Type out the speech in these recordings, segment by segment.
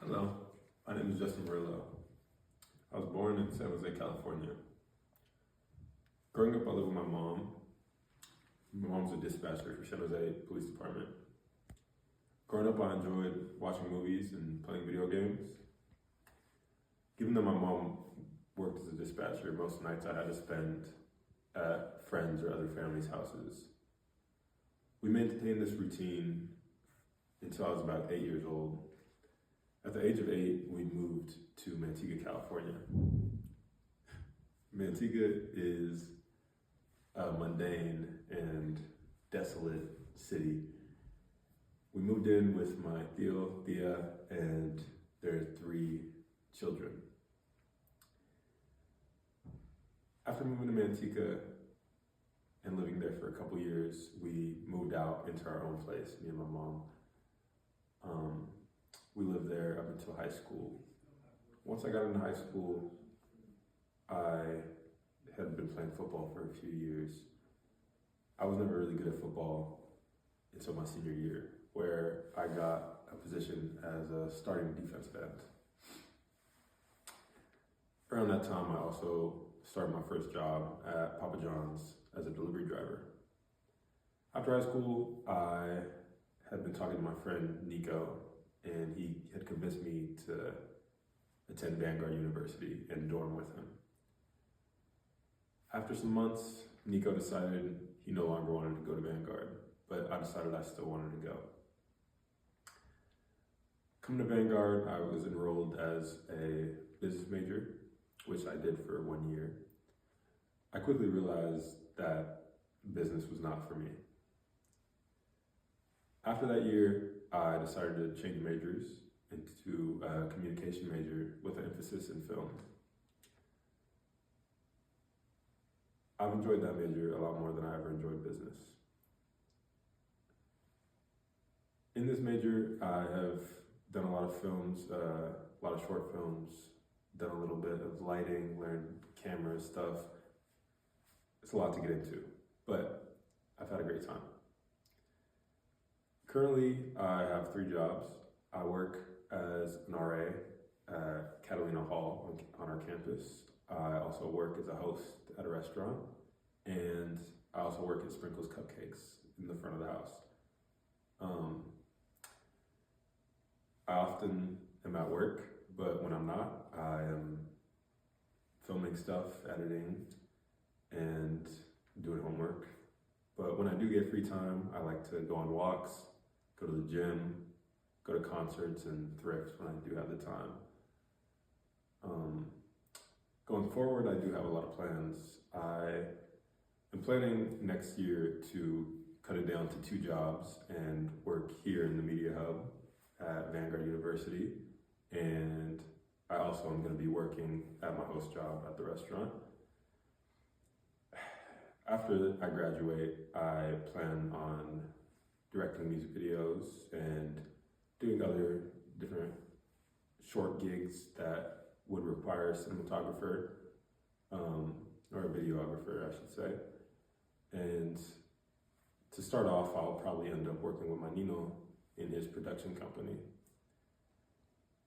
Hello, my name is Justin Murillo. I was born in San Jose, California. Growing up, I lived with my mom. My mom's a dispatcher for San Jose Police Department. Growing up, I enjoyed watching movies and playing video games. Given that my mom worked as a dispatcher, most nights I had to spend at friends or other families' houses. We maintained this routine until I was about 8 years old. At the age of 8, we moved to Manteca, California. Manteca is a mundane and desolate city. We moved in with my tío, tía, and their 3 children. After moving to Manteca and living there for a couple years, we moved out into our own place, me and my mom. We lived there up until high school. Once I got into high school, I had been playing football for a few years. I was never really good at football until my senior year, where I got a position as a starting defensive end. Around that time, I also started my first job at Papa John's as a delivery driver. After high school, I had been talking to my friend Nico, and he had convinced me to attend Vanguard University and dorm with him. After some months, Nico decided he no longer wanted to go to Vanguard, but I decided I still wanted to go. Coming to Vanguard, I was enrolled as a business major, which I did for 1 year. I quickly realized that business was not for me. After that year, I decided to change majors into a communication major with an emphasis in film. I've enjoyed that major a lot more than I ever enjoyed business. In this major, I have done a lot of films, a lot of short films, done a little bit of lighting, learned camera stuff. It's a lot to get into, but I've had a great time. Currently, I have 3 jobs. I work as an RA at Catalina Hall on our campus. I also work as a host at a restaurant, and I also work at Sprinkles Cupcakes in the front of the house. I often am at work, but when I'm not, I am filming stuff, editing, and doing homework. But when I do get free time, I like to go on walks, go to the gym, go to concerts, and thrift when I do have the time. Going forward, I do have a lot of plans. I am planning next year to cut it down to 2 jobs and work here in the Media Hub at Vanguard University. And I also am going to be working at my host job at the restaurant. After I graduate, I plan on directing music videos and doing other different short gigs that would require a cinematographer, or a videographer, I should say. And to start off, I'll probably end up working with my Nino in his production company.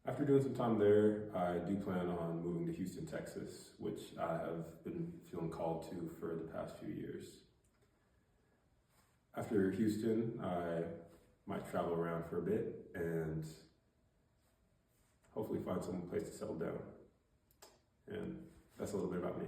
After doing some time there, I do plan on moving to Houston, Texas, which I have been feeling called to for the past few years. After Houston, I might travel around for a bit and hopefully find some place to settle down. And that's a little bit about me.